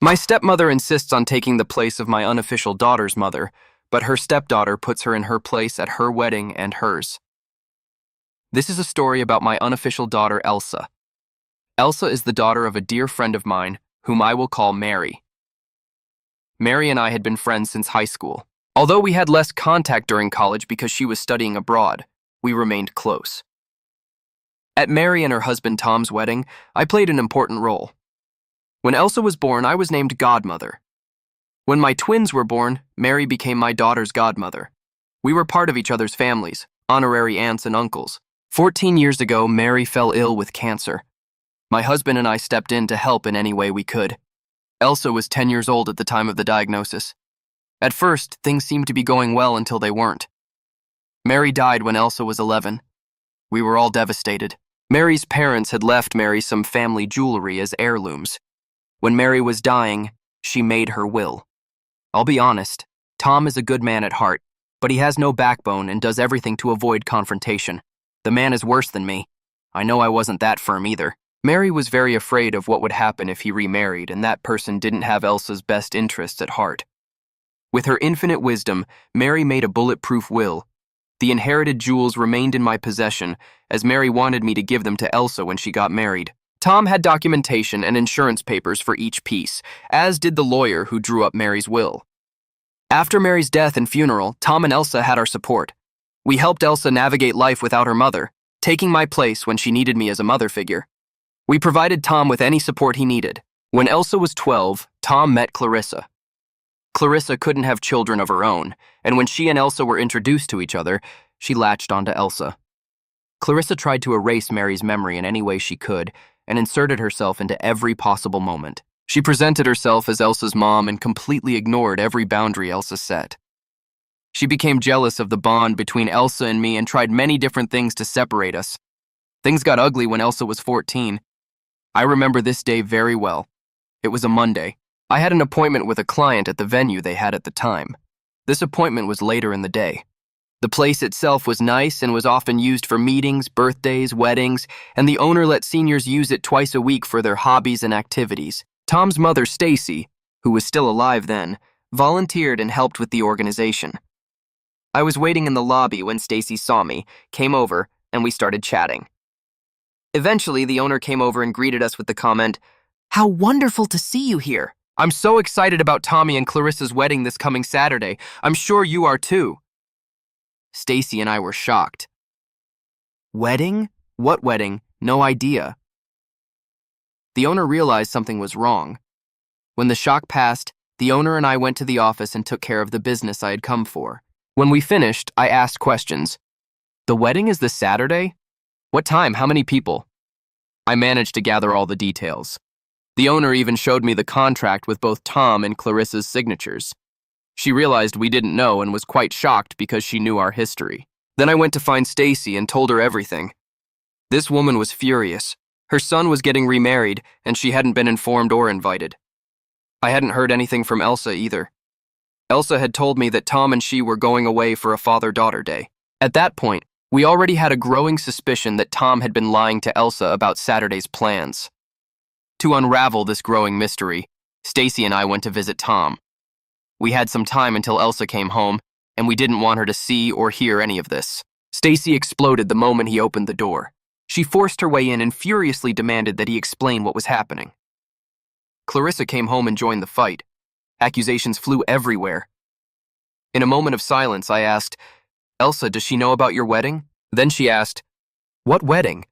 My stepmother insists on taking the place of my unofficial daughter's mother, but her stepdaughter puts her in her place at her wedding and hers. This is a story about my unofficial daughter, Elsa. Elsa is the daughter of a dear friend of mine, whom I will call Mary. Mary and I had been friends since high school. Although we had less contact during college because she was studying abroad, we remained close. At Mary and her husband Tom's wedding, I played an important role. When Elsa was born, I was named godmother. When my twins were born, Mary became my daughter's godmother. We were part of each other's families, honorary aunts and uncles. 14 years ago, Mary fell ill with cancer. My husband and I stepped in to help in any way we could. Elsa was 10 years old at the time of the diagnosis. At first, things seemed to be going well until they weren't. Mary died when Elsa was 11. We were all devastated. Mary's parents had left Mary some family jewelry as heirlooms. When Mary was dying, she made her will. I'll be honest, Tom is a good man at heart, but he has no backbone and does everything to avoid confrontation. The man is worse than me. I know I wasn't that firm either. Mary was very afraid of what would happen if he remarried, and that person didn't have Elsa's best interests at heart. With her infinite wisdom, Mary made a bulletproof will. The inherited jewels remained in my possession, as Mary wanted me to give them to Elsa when she got married. Tom had documentation and insurance papers for each piece, as did the lawyer who drew up Mary's will. After Mary's death and funeral, Tom and Elsa had our support. We helped Elsa navigate life without her mother, taking my place when she needed me as a mother figure. We provided Tom with any support he needed. When Elsa was 12, Tom met Clarissa. Clarissa couldn't have children of her own, and when she and Elsa were introduced to each other, she latched onto Elsa. Clarissa tried to erase Mary's memory in any way she could, and inserted herself into every possible moment. She presented herself as Elsa's mom and completely ignored every boundary Elsa set. She became jealous of the bond between Elsa and me and tried many different things to separate us. Things got ugly when Elsa was 14. I remember this day very well. It was a Monday. I had an appointment with a client at the venue they had at the time. This appointment was later in the day. The place itself was nice and was often used for meetings, birthdays, weddings, and the owner let seniors use it twice a week for their hobbies and activities. Tom's mother, Stacy, who was still alive then, volunteered and helped with the organization. I was waiting in the lobby when Stacy saw me, came over, and we started chatting. Eventually, the owner came over and greeted us with the comment, "How wonderful to see you here. I'm so excited about Tommy and Clarissa's wedding this coming Saturday. I'm sure you are too." Stacy and I were shocked. Wedding? What wedding? No idea. The owner realized something was wrong. When the shock passed, the owner and I went to the office and took care of the business I had come for. When we finished, I asked questions. The wedding is this Saturday? What time? How many people? I managed to gather all the details. The owner even showed me the contract with both Tom and Clarissa's signatures. She realized we didn't know and was quite shocked because she knew our history. Then I went to find Stacy and told her everything. This woman was furious. Her son was getting remarried, and she hadn't been informed or invited. I hadn't heard anything from Elsa either. Elsa had told me that Tom and she were going away for a father-daughter day. At that point, we already had a growing suspicion that Tom had been lying to Elsa about Saturday's plans. To unravel this growing mystery, Stacy and I went to visit Tom. We had some time until Elsa came home, and we didn't want her to see or hear any of this. Stacy exploded the moment he opened the door. She forced her way in and furiously demanded that he explain what was happening. Clarissa came home and joined the fight. Accusations flew everywhere. In a moment of silence, I asked, "Elsa, does she know about your wedding?" Then she asked, "What wedding?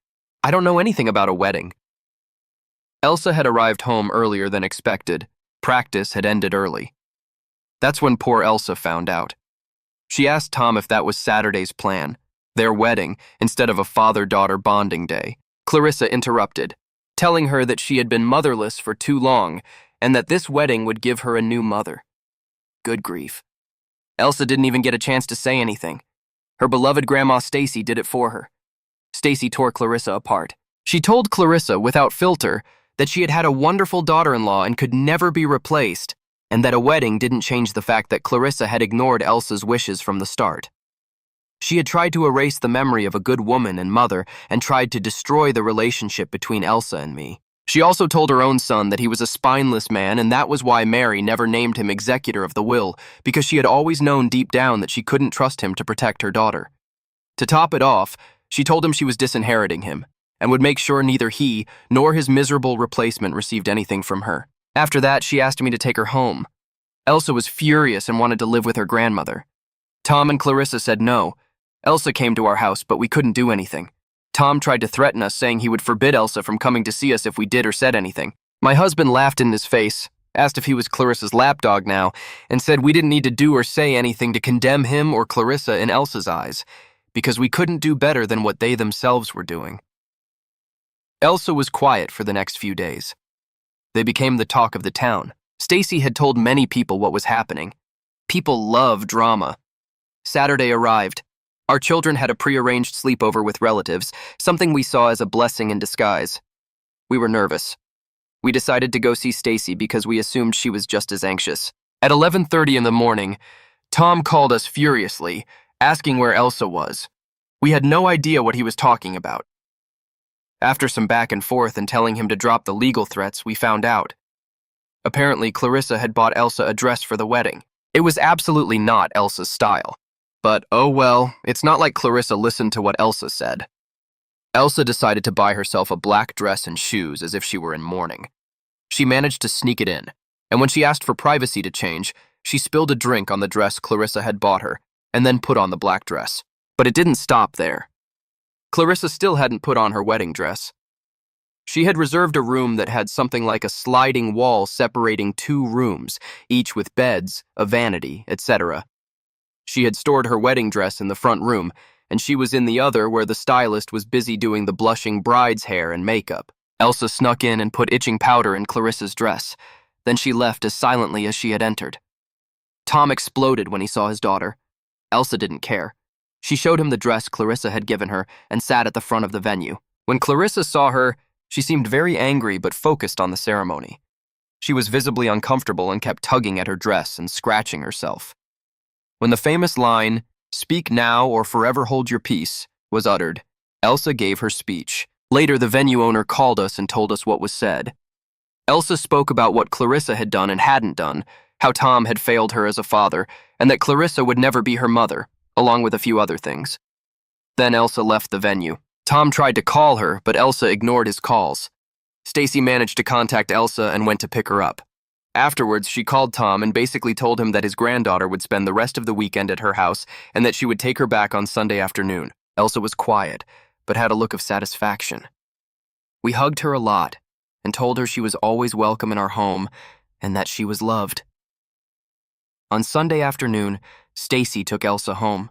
I don't know anything about a wedding." Elsa had arrived home earlier than expected. Practice had ended early. That's when poor Elsa found out. She asked Tom if that was Saturday's plan, their wedding, instead of a father-daughter bonding day. Clarissa interrupted, telling her that she had been motherless for too long and that this wedding would give her a new mother. Good grief. Elsa didn't even get a chance to say anything. Her beloved Grandma Stacy did it for her. Stacy tore Clarissa apart. She told Clarissa, without filter, that she had had a wonderful daughter-in-law and could never be replaced, and that a wedding didn't change the fact that Clarissa had ignored Elsa's wishes from the start. She had tried to erase the memory of a good woman and mother and tried to destroy the relationship between Elsa and me. She also told her own son that he was a spineless man, and that was why Mary never named him executor of the will, because she had always known deep down that she couldn't trust him to protect her daughter. To top it off, she told him she was disinheriting him, and would make sure neither he nor his miserable replacement received anything from her. After that, she asked me to take her home. Elsa was furious and wanted to live with her grandmother. Tom and Clarissa said no. Elsa came to our house, but we couldn't do anything. Tom tried to threaten us, saying he would forbid Elsa from coming to see us if we did or said anything. My husband laughed in his face, asked if he was Clarissa's lapdog now, and said we didn't need to do or say anything to condemn him or Clarissa in Elsa's eyes, because we couldn't do better than what they themselves were doing. Elsa was quiet for the next few days. They became the talk of the town. Stacy had told many people what was happening. People love drama. Saturday arrived. Our children had a prearranged sleepover with relatives, something we saw as a blessing in disguise. We were nervous. We decided to go see Stacy because we assumed she was just as anxious. At 11:30 in the morning, Tom called us furiously, asking where Elsa was. We had no idea what he was talking about. After some back and forth and telling him to drop the legal threats, we found out. Apparently, Clarissa had bought Elsa a dress for the wedding. It was absolutely not Elsa's style. But oh well, it's not like Clarissa listened to what Elsa said. Elsa decided to buy herself a black dress and shoes as if she were in mourning. She managed to sneak it in, and when she asked for privacy to change, she spilled a drink on the dress Clarissa had bought her, and then put on the black dress. But it didn't stop there. Clarissa still hadn't put on her wedding dress. She had reserved a room that had something like a sliding wall separating two rooms, each with beds, a vanity, etc. She had stored her wedding dress in the front room, and she was in the other where the stylist was busy doing the blushing bride's hair and makeup. Elsa snuck in and put itching powder in Clarissa's dress. Then she left as silently as she had entered. Tom exploded when he saw his daughter. Elsa didn't care. She showed him the dress Clarissa had given her and sat at the front of the venue. When Clarissa saw her, she seemed very angry but focused on the ceremony. She was visibly uncomfortable and kept tugging at her dress and scratching herself. When the famous line, "Speak now or forever hold your peace," was uttered, Elsa gave her speech. Later, the venue owner called us and told us what was said. Elsa spoke about what Clarissa had done and hadn't done, how Tom had failed her as a father, and that Clarissa would never be her mother, along with a few other things. Then Elsa left the venue. Tom tried to call her, but Elsa ignored his calls. Stacy managed to contact Elsa and went to pick her up. Afterwards, she called Tom and basically told him that his granddaughter would spend the rest of the weekend at her house and that she would take her back on Sunday afternoon. Elsa was quiet, but had a look of satisfaction. We hugged her a lot and told her she was always welcome in our home and that she was loved. On Sunday afternoon, Stacy took Elsa home.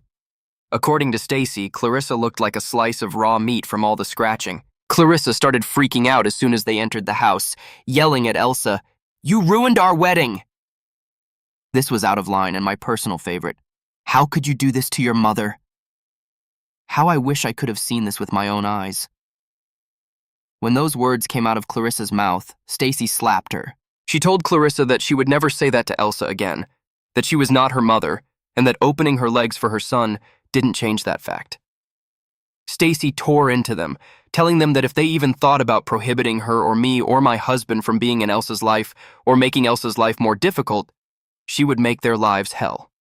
According to Stacy, Clarissa looked like a slice of raw meat from all the scratching. Clarissa started freaking out as soon as they entered the house, yelling at Elsa, "You ruined our wedding!" This was out of line and my personal favorite. "How could you do this to your mother?" How I wish I could have seen this with my own eyes. When those words came out of Clarissa's mouth, Stacy slapped her. She told Clarissa that she would never say that to Elsa again, that she was not her mother, and that opening her legs for her son didn't change that fact. Stacy tore into them, telling them that if they even thought about prohibiting her or me or my husband from being in Elsa's life or making Elsa's life more difficult, she would make their lives hell.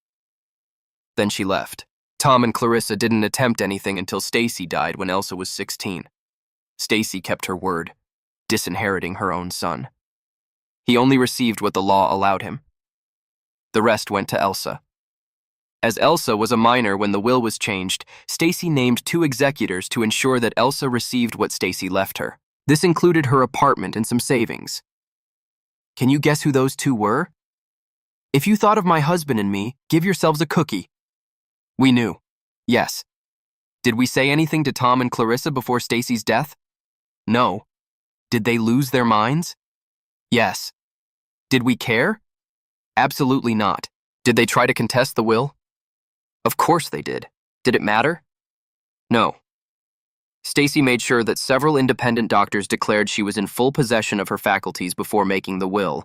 Then she left. Tom and Clarissa didn't attempt anything until Stacy died when Elsa was 16. Stacy kept her word, disinheriting her own son. He only received what the law allowed him. The rest went to Elsa. As Elsa was a minor when the will was changed, Stacy named 2 executors to ensure that Elsa received what Stacy left her. This included her apartment and some savings. Can you guess who those 2 were? If you thought of my husband and me, give yourselves a cookie. We knew. Yes. Did we say anything to Tom and Clarissa before Stacy's death? No. Did they lose their minds? Yes. Did we care? Absolutely not. Did they try to contest the will? Of course they did. Did it matter? No. Stacy made sure that several independent doctors declared she was in full possession of her faculties before making the will.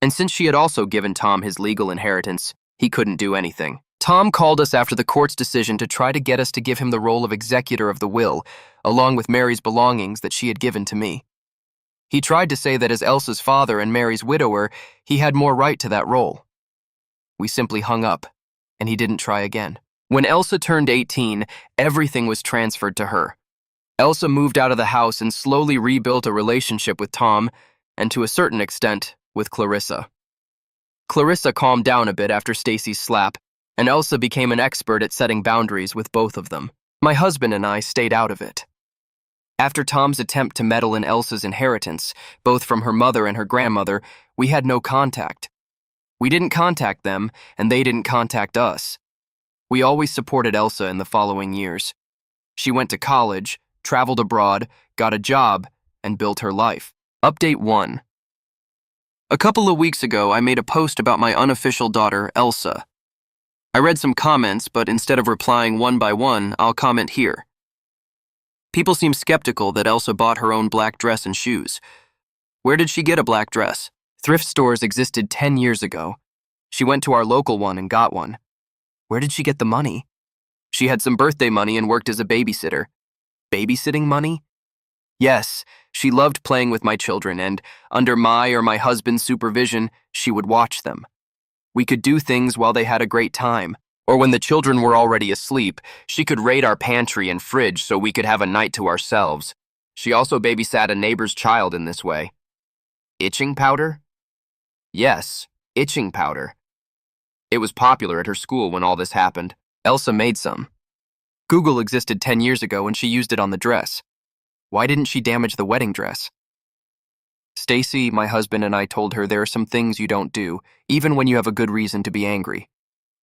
And since she had also given Tom his legal inheritance, he couldn't do anything. Tom called us after the court's decision to try to get us to give him the role of executor of the will, along with Mary's belongings that she had given to me. He tried to say that as Elsa's father and Mary's widower, he had more right to that role. We simply hung up, and he didn't try again. When Elsa turned 18, everything was transferred to her. Elsa moved out of the house and slowly rebuilt a relationship with Tom, and to a certain extent, with Clarissa. Clarissa calmed down a bit after Stacy's slap, and Elsa became an expert at setting boundaries with both of them. My husband and I stayed out of it. After Tom's attempt to meddle in Elsa's inheritance, both from her mother and her grandmother, we had no contact. We didn't contact them, and they didn't contact us. We always supported Elsa in the following years. She went to college, traveled abroad, got a job, and built her life. Update 1. A couple of weeks ago, I made a post about my unofficial daughter, Elsa. I read some comments, but instead of replying one by one, I'll comment here. People seem skeptical that Elsa bought her own black dress and shoes. Where did she get a black dress? Thrift stores existed 10 years ago. She went to our local one and got one. Where did she get the money? She had some birthday money and worked as a babysitter. Babysitting money? Yes, she loved playing with my children, and under my or my husband's supervision, she would watch them. We could do things while they had a great time, or when the children were already asleep, she could raid our pantry and fridge so we could have a night to ourselves. She also babysat a neighbor's child in this way. Itching powder? Yes, itching powder. It was popular at her school when all this happened. Elsa made some. Google existed 10 years ago and she used it on the dress. Why didn't she damage the wedding dress? Stacy, my husband, and I told her there are some things you don't do, even when you have a good reason to be angry.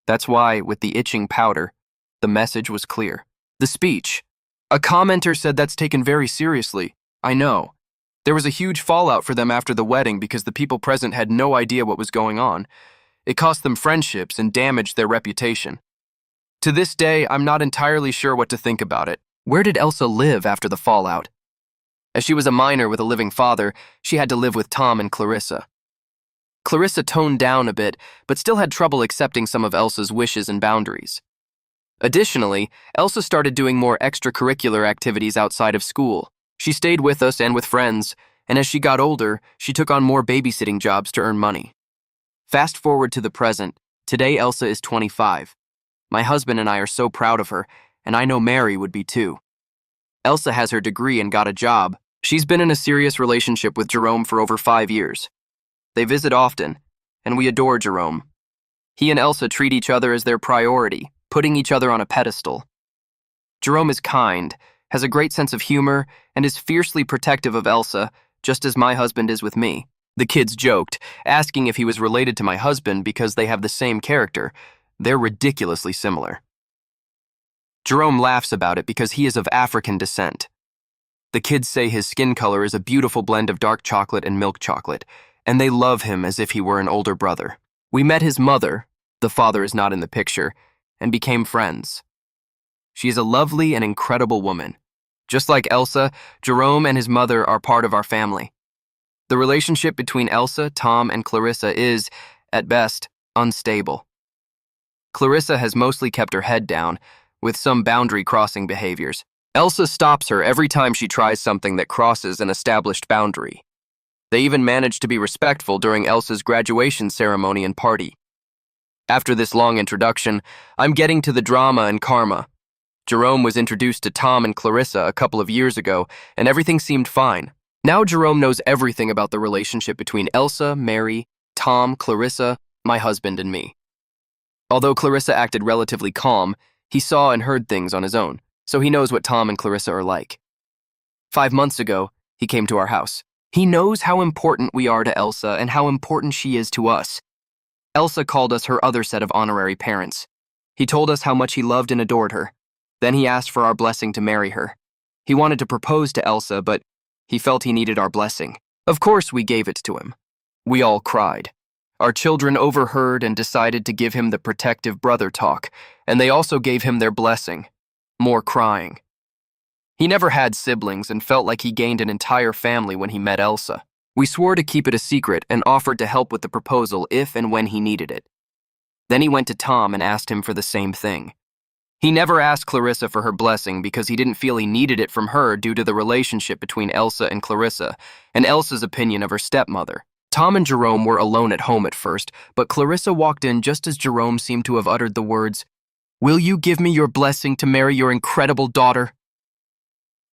That's why, with the itching powder, the message was clear. The speech. A commenter said that's taken very seriously. I know. There was a huge fallout for them after the wedding because the people present had no idea what was going on. It cost them friendships and damaged their reputation. To this day, I'm not entirely sure what to think about it. Where did Elsa live after the fallout? As she was a minor with a living father, she had to live with Tom and Clarissa. Clarissa toned down a bit, but still had trouble accepting some of Elsa's wishes and boundaries. Additionally, Elsa started doing more extracurricular activities outside of school. She stayed with us and with friends, and as she got older, she took on more babysitting jobs to earn money. Fast forward to the present, today Elsa is 25. My husband and I are so proud of her, and I know Mary would be too. Elsa has her degree and got a job. She's been in a serious relationship with Jerome for over 5 years. They visit often, and we adore Jerome. He and Elsa treat each other as their priority, putting each other on a pedestal. Jerome is kind, has a great sense of humor, and is fiercely protective of Elsa, just as my husband is with me. The kids joked, asking if he was related to my husband because they have the same character. They're ridiculously similar. Jerome laughs about it because he is of African descent. The kids say his skin color is a beautiful blend of dark chocolate and milk chocolate, and they love him as if he were an older brother. We met his mother, the father is not in the picture, and became friends. She is a lovely and incredible woman. Just like Elsa, Jerome and his mother are part of our family. The relationship between Elsa, Tom, and Clarissa is, at best, unstable. Clarissa has mostly kept her head down, with some boundary-crossing behaviors. Elsa stops her every time she tries something that crosses an established boundary. They even managed to be respectful during Elsa's graduation ceremony and party. After this long introduction, I'm getting to the drama and karma. Jerome was introduced to Tom and Clarissa a couple of years ago, and everything seemed fine. Now Jerome knows everything about the relationship between Elsa, Mary, Tom, Clarissa, my husband, and me. Although Clarissa acted relatively calm, he saw and heard things on his own, so he knows what Tom and Clarissa are like. 5 months ago, he came to our house. He knows how important we are to Elsa and how important she is to us. Elsa called us her other set of honorary parents. He told us how much he loved and adored her. Then he asked for our blessing to marry her. He wanted to propose to Elsa, but he felt he needed our blessing. Of course, we gave it to him. We all cried. Our children overheard and decided to give him the protective brother talk, and they also gave him their blessing. More crying. He never had siblings and felt like he gained an entire family when he met Elsa. We swore to keep it a secret and offered to help with the proposal if and when he needed it. Then he went to Tom and asked him for the same thing. He never asked Clarissa for her blessing because he didn't feel he needed it from her due to the relationship between Elsa and Clarissa, and Elsa's opinion of her stepmother. Tom and Jerome were alone at home at first, but Clarissa walked in just as Jerome seemed to have uttered the words, "Will you give me your blessing to marry your incredible daughter?"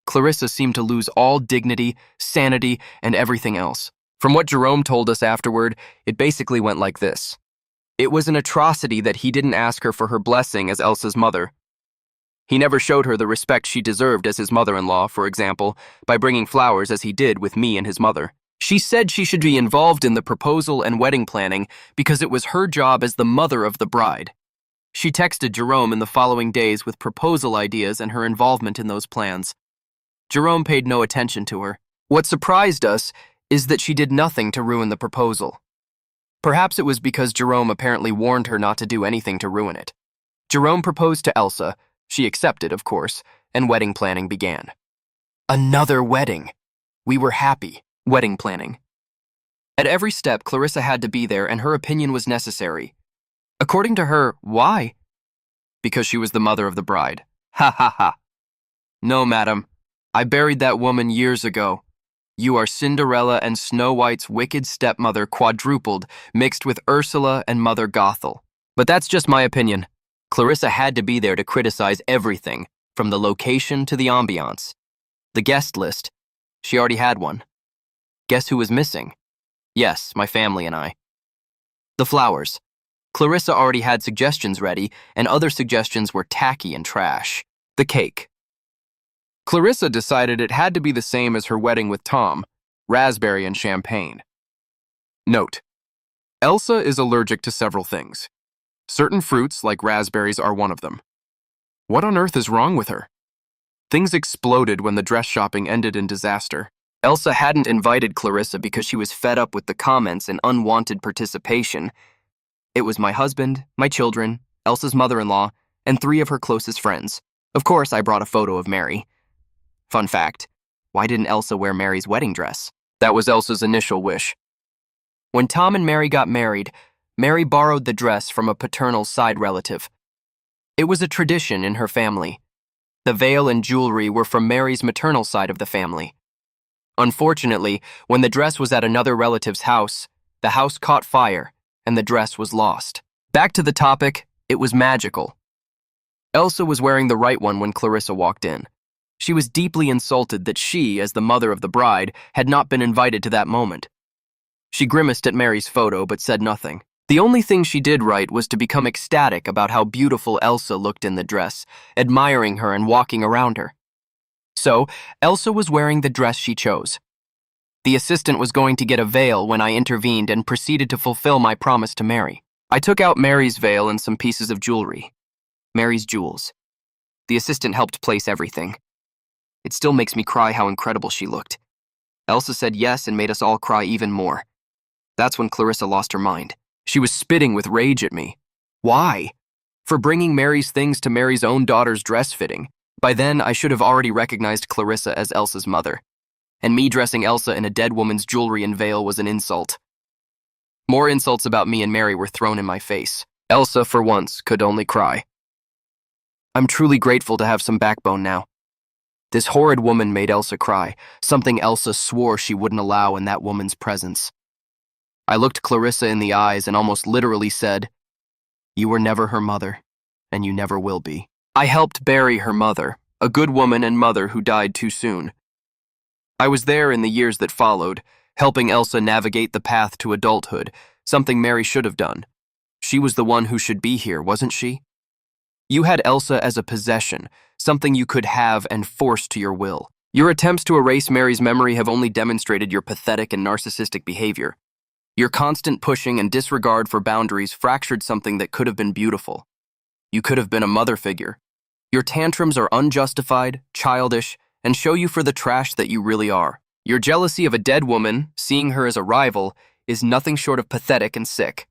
Clarissa seemed to lose all dignity, sanity, and everything else. From what Jerome told us afterward, it basically went like this. It was an atrocity that he didn't ask her for her blessing as Elsa's mother. He never showed her the respect she deserved as his mother-in-law, for example, by bringing flowers as he did with me and his mother. She said she should be involved in the proposal and wedding planning because it was her job as the mother of the bride. She texted Jerome in the following days with proposal ideas and her involvement in those plans. Jerome paid no attention to her. What surprised us is that she did nothing to ruin the proposal. Perhaps it was because Jerome apparently warned her not to do anything to ruin it. Jerome proposed to Elsa. She accepted, of course, and wedding planning began. Another wedding. We were happy. Wedding planning. At every step, Clarissa had to be there, and her opinion was necessary. According to her, why? Because she was the mother of the bride. Ha ha ha. No, madam. I buried that woman years ago. You are Cinderella and Snow White's wicked stepmother quadrupled, mixed with Ursula and Mother Gothel. But that's just my opinion. Clarissa had to be there to criticize everything, from the location to the ambiance. The guest list. She already had one. Guess who was missing? Yes, my family and I. The flowers. Clarissa already had suggestions ready, and other suggestions were tacky and trash. The cake. Clarissa decided it had to be the same as her wedding with Tom, raspberry and champagne. Note: Elsa is allergic to several things. Certain fruits, like raspberries, are one of them. What on earth is wrong with her? Things exploded when the dress shopping ended in disaster. Elsa hadn't invited Clarissa because she was fed up with the comments and unwanted participation. It was my husband, my children, Elsa's mother-in-law, and 3 of her closest friends. Of course, I brought a photo of Mary. Fun fact, why didn't Elsa wear Mary's wedding dress? That was Elsa's initial wish. When Tom and Mary got married, Mary borrowed the dress from a paternal side relative. It was a tradition in her family. The veil and jewelry were from Mary's maternal side of the family. Unfortunately, when the dress was at another relative's house, the house caught fire and the dress was lost. Back to the topic, it was magical. Elsa was wearing the right one when Clarissa walked in. She was deeply insulted that she, as the mother of the bride, had not been invited to that moment. She grimaced at Mary's photo but said nothing. The only thing she did right was to become ecstatic about how beautiful Elsa looked in the dress, admiring her and walking around her. So, Elsa was wearing the dress she chose. The assistant was going to get a veil when I intervened and proceeded to fulfill my promise to Mary. I took out Mary's veil and some pieces of jewelry. Mary's jewels. The assistant helped place everything. It still makes me cry how incredible she looked. Elsa said yes and made us all cry even more. That's when Clarissa lost her mind. She was spitting with rage at me. Why? For bringing Mary's things to Mary's own daughter's dress fitting. By then, I should have already recognized Clarissa as Elsa's mother. And me dressing Elsa in a dead woman's jewelry and veil was an insult. More insults about me and Mary were thrown in my face. Elsa, for once, could only cry. I'm truly grateful to have some backbone now. This horrid woman made Elsa cry, something Elsa swore she wouldn't allow in that woman's presence. I looked Clarissa in the eyes and almost literally said, "You were never her mother, and you never will be." I helped bury her mother, a good woman and mother who died too soon. I was there in the years that followed, helping Elsa navigate the path to adulthood, something Mary should have done. She was the one who should be here, wasn't she? You had Elsa as a possession, something you could have and force to your will. Your attempts to erase Mary's memory have only demonstrated your pathetic and narcissistic behavior. Your constant pushing and disregard for boundaries fractured something that could have been beautiful. You could have been a mother figure. Your tantrums are unjustified, childish, and show you for the trash that you really are. Your jealousy of a dead woman, seeing her as a rival, is nothing short of pathetic and sick.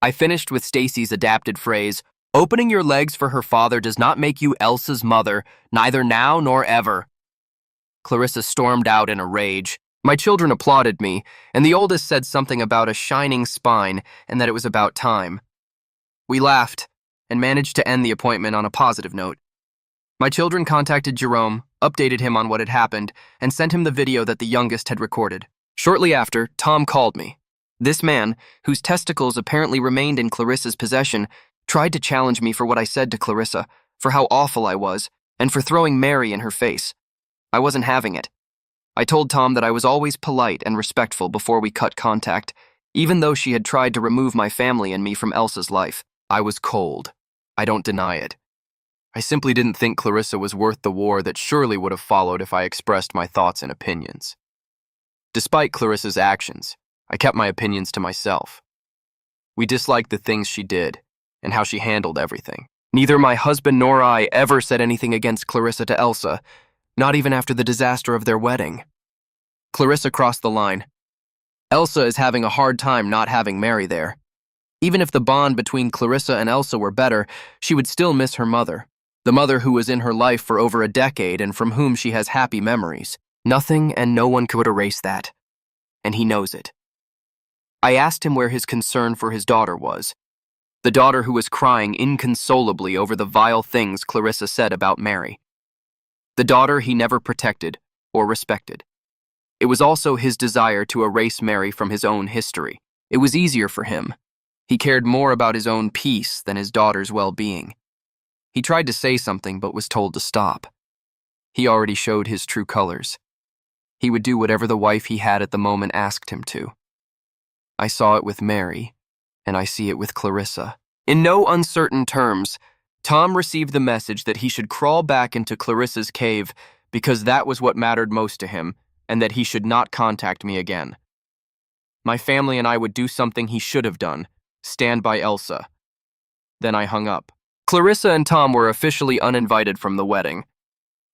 I finished with Stacy's adapted phrase, "Opening your legs for her father does not make you Elsa's mother, neither now nor ever." Clarissa stormed out in a rage. My children applauded me, and the oldest said something about a shining spine and that it was about time. We laughed, and managed to end the appointment on a positive note. My children contacted Jerome, updated him on what had happened, and sent him the video that the youngest had recorded. Shortly after, Tom called me. This man, whose testicles apparently remained in Clarissa's possession, tried to challenge me for what I said to Clarissa, for how awful I was, and for throwing Mary in her face. I wasn't having it. I told Tom that I was always polite and respectful before we cut contact, even though she had tried to remove my family and me from Elsa's life. I was cold. I don't deny it. I simply didn't think Clarissa was worth the war that surely would have followed if I expressed my thoughts and opinions. Despite Clarissa's actions, I kept my opinions to myself. We disliked the things she did and how she handled everything. Neither my husband nor I ever said anything against Clarissa to Elsa, not even after the disaster of their wedding. Clarissa crossed the line. Elsa is having a hard time not having Mary there. Even if the bond between Clarissa and Elsa were better, she would still miss her mother, the mother who was in her life for over a decade and from whom she has happy memories. Nothing and no one could erase that, and he knows it. I asked him where his concern for his daughter was, the daughter who was crying inconsolably over the vile things Clarissa said about Mary. The daughter he never protected or respected. It was also his desire to erase Mary from his own history. It was easier for him. He cared more about his own peace than his daughter's well-being. He tried to say something but was told to stop. He already showed his true colors. He would do whatever the wife he had at the moment asked him to. I saw it with Mary, and I see it with Clarissa. In no uncertain terms, Tom received the message that he should crawl back into Clarissa's cave because that was what mattered most to him, and that he should not contact me again. My family and I would do something he should have done, stand by Elsa. Then I hung up. Clarissa and Tom were officially uninvited from the wedding.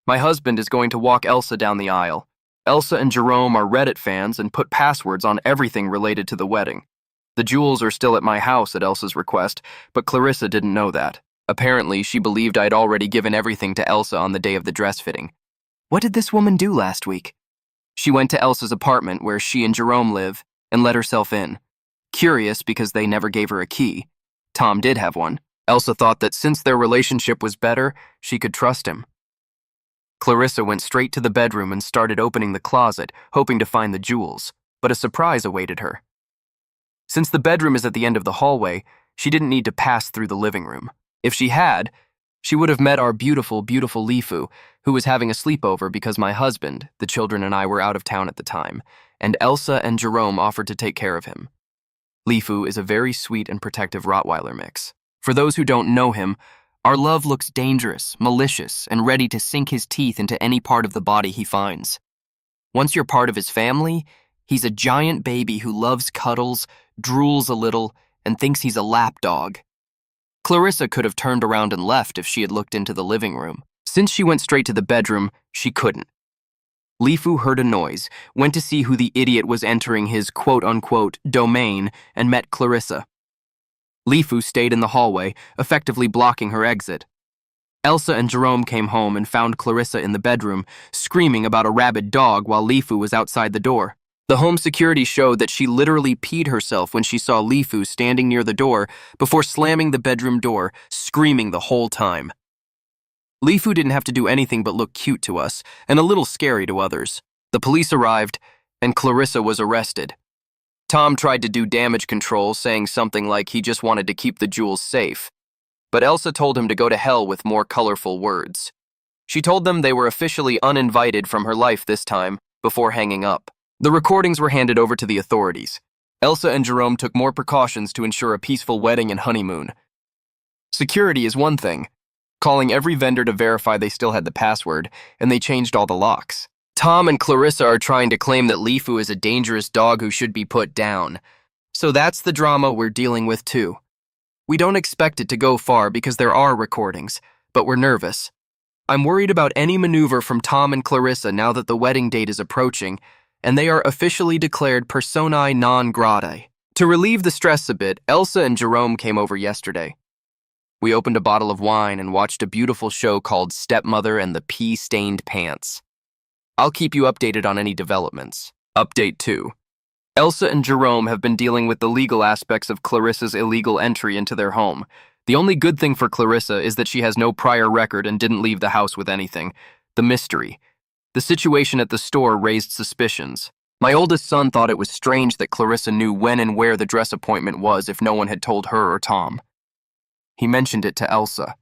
My husband is going to walk Elsa down the aisle. Elsa and Jerome are Reddit fans and put passwords on everything related to the wedding. The jewels are still at my house at Elsa's request, but Clarissa didn't know that. Apparently, she believed I'd already given everything to Elsa on the day of the dress fitting. What did this woman do last week? She went to Elsa's apartment where she and Jerome live and let herself in. Curious because they never gave her a key. Tom did have one. Elsa thought that since their relationship was better, she could trust him. Clarissa went straight to the bedroom and started opening the closet, hoping to find the jewels, but a surprise awaited her. Since the bedroom is at the end of the hallway, she didn't need to pass through the living room. If she had, she would have met our beautiful, beautiful Lifu, who was having a sleepover because my husband, the children, and I were out of town at the time, and Elsa and Jerome offered to take care of him. Lifu is a very sweet and protective Rottweiler mix. For those who don't know him, our love looks dangerous, malicious, and ready to sink his teeth into any part of the body he finds. Once you're part of his family, he's a giant baby who loves cuddles, drools a little, and thinks he's a lapdog. Clarissa could have turned around and left if she had looked into the living room. Since she went straight to the bedroom, she couldn't. Lifu heard a noise, went to see who the idiot was entering his quote-unquote domain, and met Clarissa. Lifu stayed in the hallway, effectively blocking her exit. Elsa and Jerome came home and found Clarissa in the bedroom, screaming about a rabid dog while Lifu was outside the door. The home security showed that she literally peed herself when she saw Lifu standing near the door before slamming the bedroom door, screaming the whole time. Lifu didn't have to do anything but look cute to us and a little scary to others. The police arrived, and Clarissa was arrested. Tom tried to do damage control, saying something like he just wanted to keep the jewels safe. But Elsa told him to go to hell with more colorful words. She told them they were officially uninvited from her life this time, before hanging up. The recordings were handed over to the authorities. Elsa and Jerome took more precautions to ensure a peaceful wedding and honeymoon. Security is one thing, calling every vendor to verify they still had the password, and they changed all the locks. Tom and Clarissa are trying to claim that Lifu is a dangerous dog who should be put down. So that's the drama we're dealing with too. We don't expect it to go far because there are recordings, but we're nervous. I'm worried about any maneuver from Tom and Clarissa now that the wedding date is approaching, and they are officially declared personae non gratae. To relieve the stress a bit, Elsa and Jerome came over yesterday. We opened a bottle of wine and watched a beautiful show called Stepmother and the Pea-Stained Pants. I'll keep you updated on any developments. Update 2. Elsa and Jerome have been dealing with the legal aspects of Clarissa's illegal entry into their home. The only good thing for Clarissa is that she has no prior record and didn't leave the house with anything. The mystery. The situation at the store raised suspicions. My oldest son thought it was strange that Clarissa knew when and where the dress appointment was if no one had told her or Tom. He mentioned it to Elsa.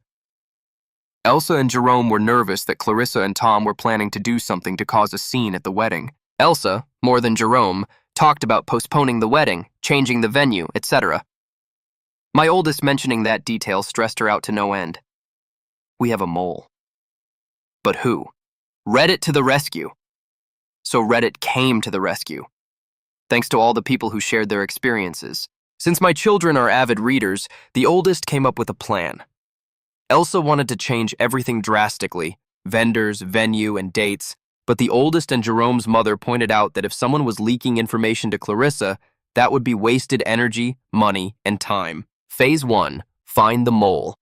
Elsa and Jerome were nervous that Clarissa and Tom were planning to do something to cause a scene at the wedding. Elsa, more than Jerome, talked about postponing the wedding, changing the venue, etc. My oldest mentioning that detail stressed her out to no end. We have a mole. But who? Reddit to the rescue. So Reddit came to the rescue. Thanks to all the people who shared their experiences. Since my children are avid readers, the oldest came up with a plan. Elsa wanted to change everything drastically, vendors, venue, and dates, but the oldest and Jerome's mother pointed out that if someone was leaking information to Clarissa, that would be wasted energy, money, and time. Phase 1, find the mole.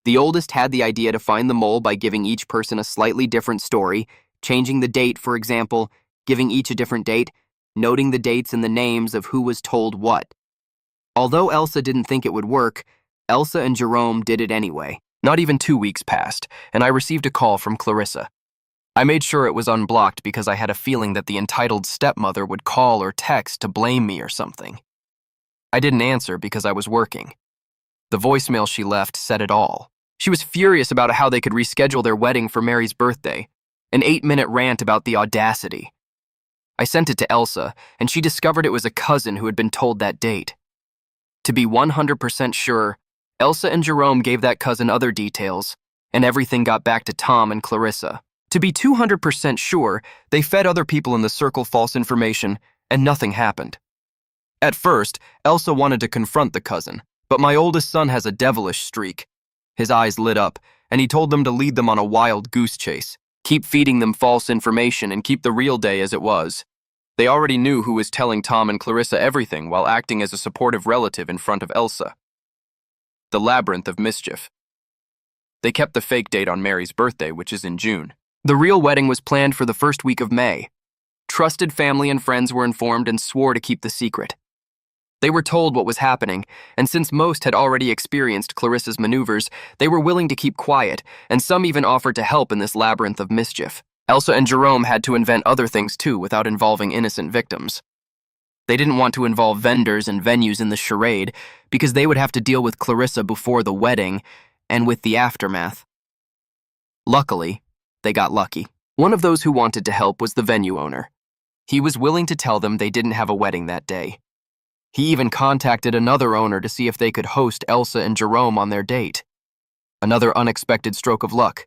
The oldest had the idea to find the mole by giving each person a slightly different story, changing the date, for example, giving each a different date, noting the dates and the names of who was told what. Although Elsa didn't think it would work, Elsa and Jerome did it anyway. Not even 2 weeks passed, and I received a call from Clarissa. I made sure it was unblocked because I had a feeling that the entitled stepmother would call or text to blame me or something. I didn't answer because I was working. The voicemail she left said it all. She was furious about how they could reschedule their wedding for Mary's birthday, an 8-minute rant about the audacity. I sent it to Elsa, and she discovered it was a cousin who had been told that date. To be 100% sure, Elsa and Jerome gave that cousin other details, and everything got back to Tom and Clarissa. To be 200% sure, they fed other people in the circle false information, and nothing happened. At first, Elsa wanted to confront the cousin, but my oldest son has a devilish streak. His eyes lit up, and he told them to lead them on a wild goose chase, keep feeding them false information, and keep the real day as it was. They already knew who was telling Tom and Clarissa everything while acting as a supportive relative in front of Elsa. The labyrinth of mischief. They kept the fake date on Mary's birthday, which is in June. The real wedding was planned for the first week of May. Trusted family and friends were informed and swore to keep the secret. They were told what was happening, and since most had already experienced Clarissa's maneuvers, they were willing to keep quiet, and some even offered to help in this labyrinth of mischief. Elsa and Jerome had to invent other things too without involving innocent victims. They didn't want to involve vendors and venues in the charade because they would have to deal with Clarissa before the wedding and with the aftermath. Luckily, they got lucky. One of those who wanted to help was the venue owner. He was willing to tell them they didn't have a wedding that day. He even contacted another owner to see if they could host Elsa and Jerome on their date. Another unexpected stroke of luck.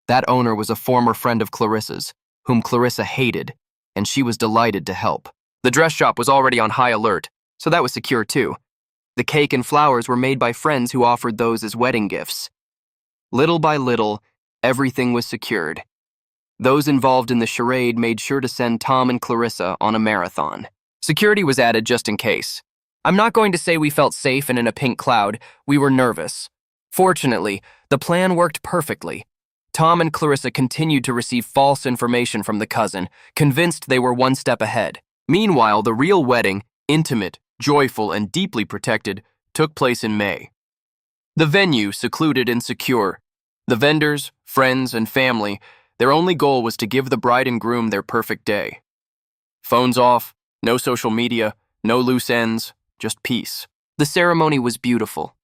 That owner was a former friend of Clarissa's, whom Clarissa hated, and she was delighted to help. The dress shop was already on high alert, so that was secure too. The cake and flowers were made by friends who offered those as wedding gifts. Little by little, everything was secured. Those involved in the charade made sure to send Tom and Clarissa on a marathon. Security was added just in case. I'm not going to say we felt safe and in a pink cloud. We were nervous. Fortunately, the plan worked perfectly. Tom and Clarissa continued to receive false information from the cousin, convinced they were one step ahead. Meanwhile, the real wedding, intimate, joyful, and deeply protected, took place in May. The venue, secluded and secure. The vendors, friends, and family, their only goal was to give the bride and groom their perfect day. Phones off, no social media, no loose ends, just peace. The ceremony was beautiful.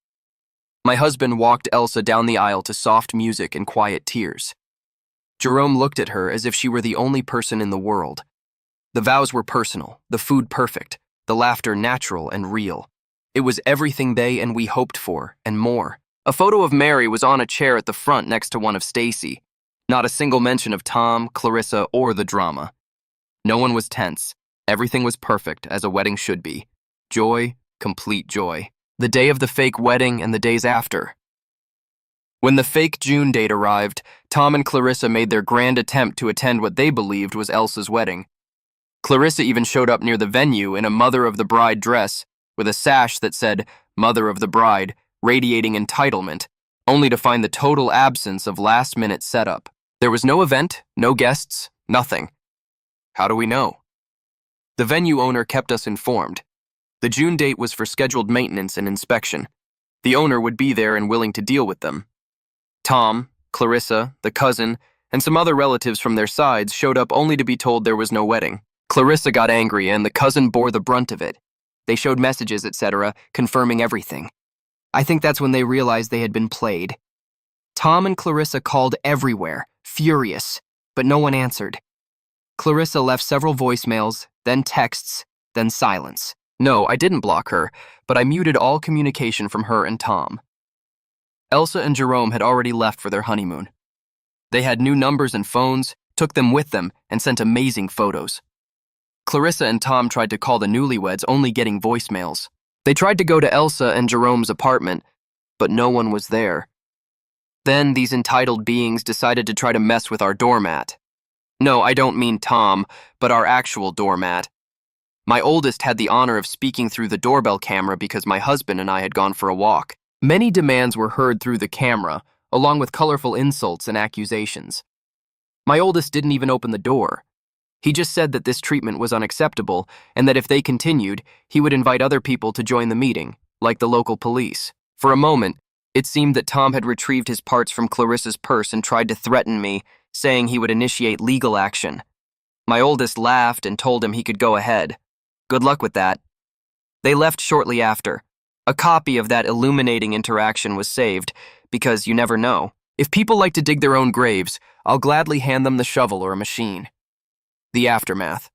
My husband walked Elsa down the aisle to soft music and quiet tears. Jerome looked at her as if she were the only person in the world. The vows were personal, the food perfect, the laughter natural and real. It was everything they and we hoped for, and more. A photo of Mary was on a chair at the front next to one of Stacy. Not a single mention of Tom, Clarissa, or the drama. No one was tense. Everything was perfect, as a wedding should be. Joy, complete joy. The day of the fake wedding and the days after. When the fake June date arrived, Tom and Clarissa made their grand attempt to attend what they believed was Elsa's wedding. Clarissa even showed up near the venue in a mother of the bride dress, with a sash that said, Mother of the Bride, radiating entitlement, only to find the total absence of last-minute setup. There was no event, no guests, nothing. How do we know? The venue owner kept us informed. The June date was for scheduled maintenance and inspection. The owner would be there and willing to deal with them. Tom, Clarissa, the cousin, and some other relatives from their sides showed up only to be told there was no wedding. Clarissa got angry and the cousin bore the brunt of it. They showed messages, etc., confirming everything. I think that's when they realized they had been played. Tom and Clarissa called everywhere, furious, but no one answered. Clarissa left several voicemails, then texts, then silence. No, I didn't block her, but I muted all communication from her and Tom. Elsa and Jerome had already left for their honeymoon. They had new numbers and phones, took them with them, and sent amazing photos. Clarissa and Tom tried to call the newlyweds, only getting voicemails. They tried to go to Elsa and Jerome's apartment, but no one was there. Then these entitled beings decided to try to mess with our doormat. No, I don't mean Tom, but our actual doormat. My oldest had the honor of speaking through the doorbell camera because my husband and I had gone for a walk. Many demands were heard through the camera, along with colorful insults and accusations. My oldest didn't even open the door. He just said that this treatment was unacceptable and that if they continued, he would invite other people to join the meeting, like the local police. For a moment, it seemed that Tom had retrieved his parts from Clarissa's purse and tried to threaten me, saying he would initiate legal action. My oldest laughed and told him he could go ahead. Good luck with that. They left shortly after. A copy of that illuminating interaction was saved, because you never know. If people like to dig their own graves, I'll gladly hand them the shovel or a machine. The aftermath.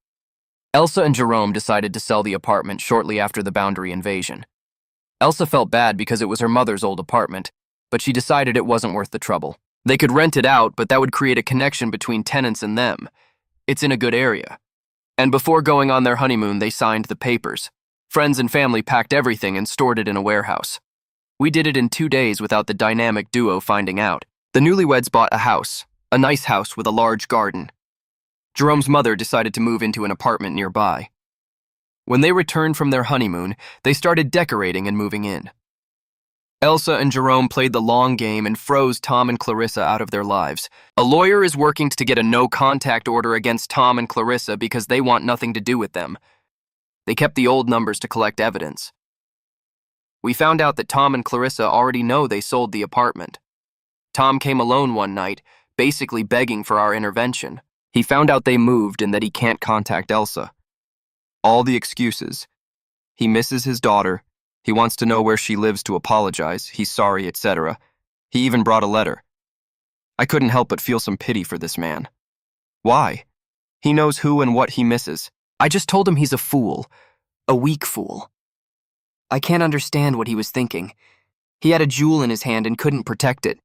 Elsa and Jerome decided to sell the apartment shortly after the boundary invasion. Elsa felt bad because it was her mother's old apartment, but she decided it wasn't worth the trouble. They could rent it out, but that would create a connection between tenants and them. It's in a good area. And before going on their honeymoon, they signed the papers. Friends and family packed everything and stored it in a warehouse. We did it in 2 days without the dynamic duo finding out. The newlyweds bought a house, a nice house with a large garden. Jerome's mother decided to move into an apartment nearby. When they returned from their honeymoon, they started decorating and moving in. Elsa and Jerome played the long game and froze Tom and Clarissa out of their lives. A lawyer is working to get a no-contact order against Tom and Clarissa because they want nothing to do with them. They kept the old numbers to collect evidence. We found out that Tom and Clarissa already know they sold the apartment. Tom came alone one night, basically begging for our intervention. He found out they moved and that he can't contact Elsa. All the excuses. He misses his daughter. He wants to know where she lives to apologize. He's sorry, etc. He even brought a letter. I couldn't help but feel some pity for this man. Why? He knows who and what he misses. I just told him he's a fool. A weak fool. I can't understand what he was thinking. He had a jewel in his hand and couldn't protect it.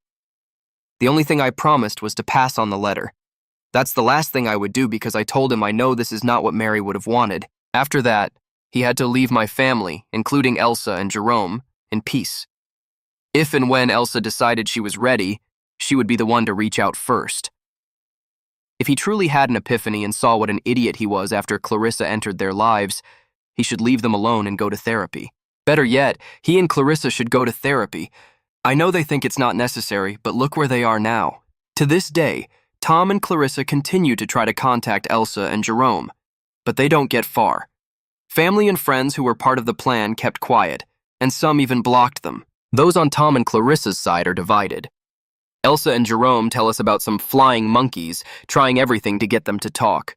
The only thing I promised was to pass on the letter. That's the last thing I would do because I told him I know this is not what Mary would have wanted. After that, he had to leave my family, including Elsa and Jerome, in peace. If and when Elsa decided she was ready, she would be the one to reach out first. If he truly had an epiphany and saw what an idiot he was after Clarissa entered their lives, he should leave them alone and go to therapy. Better yet, he and Clarissa should go to therapy. I know they think it's not necessary, but look where they are now. To this day, Tom and Clarissa continue to try to contact Elsa and Jerome, but they don't get far. Family and friends who were part of the plan kept quiet, and some even blocked them. Those on Tom and Clarissa's side are divided. Elsa and Jerome tell us about some flying monkeys trying everything to get them to talk.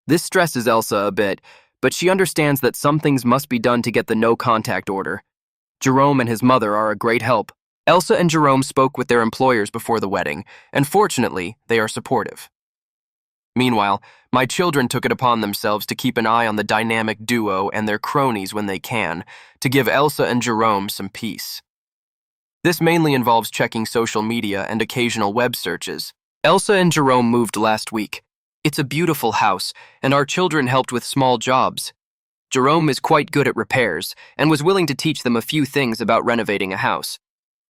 This stresses Elsa a bit, but she understands that some things must be done to get the no-contact order. Jerome and his mother are a great help. Elsa and Jerome spoke with their employers before the wedding, and fortunately, they are supportive. Meanwhile, my children took it upon themselves to keep an eye on the dynamic duo and their cronies when they can, to give Elsa and Jerome some peace. This mainly involves checking social media and occasional web searches. Elsa and Jerome moved last week. It's a beautiful house, and our children helped with small jobs. Jerome is quite good at repairs, and was willing to teach them a few things about renovating a house.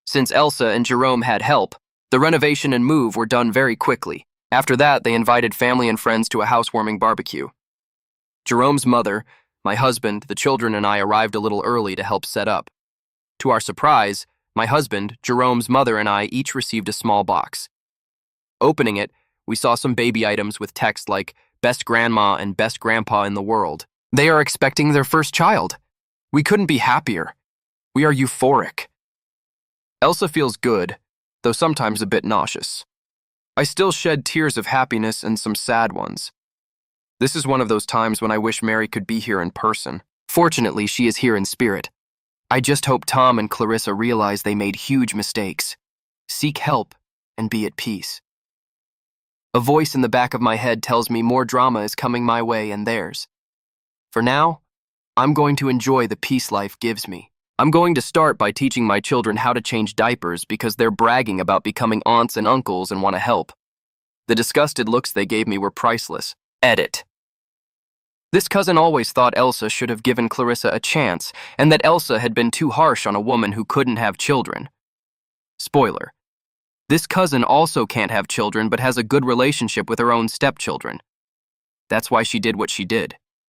Since Elsa and Jerome had help, the renovation and move were done very quickly. After that, they invited family and friends to a housewarming barbecue. Jerome's mother, my husband, the children, and I arrived a little early to help set up. To our surprise, my husband, Jerome's mother, and I each received a small box. Opening it, we saw some baby items with text like, "Best Grandma" and "Best Grandpa in the World." They are expecting their first child. We couldn't be happier. We are euphoric. Elsa feels good, though sometimes a bit nauseous. I still shed tears of happiness and some sad ones. This is one of those times when I wish Mary could be here in person. Fortunately, she is here in spirit. I just hope Tom and Clarissa realize they made huge mistakes. Seek help and be at peace. A voice in the back of my head tells me more drama is coming my way and theirs. For now, I'm going to enjoy the peace life gives me. I'm going to start by teaching my children how to change diapers because they're bragging about becoming aunts and uncles and want to help. The disgusted looks they gave me were priceless. Edit. This cousin always thought Elsa should have given Clarissa a chance and that Elsa had been too harsh on a woman who couldn't have children. Spoiler. This cousin also can't have children but has a good relationship with her own stepchildren. That's why she did what she did.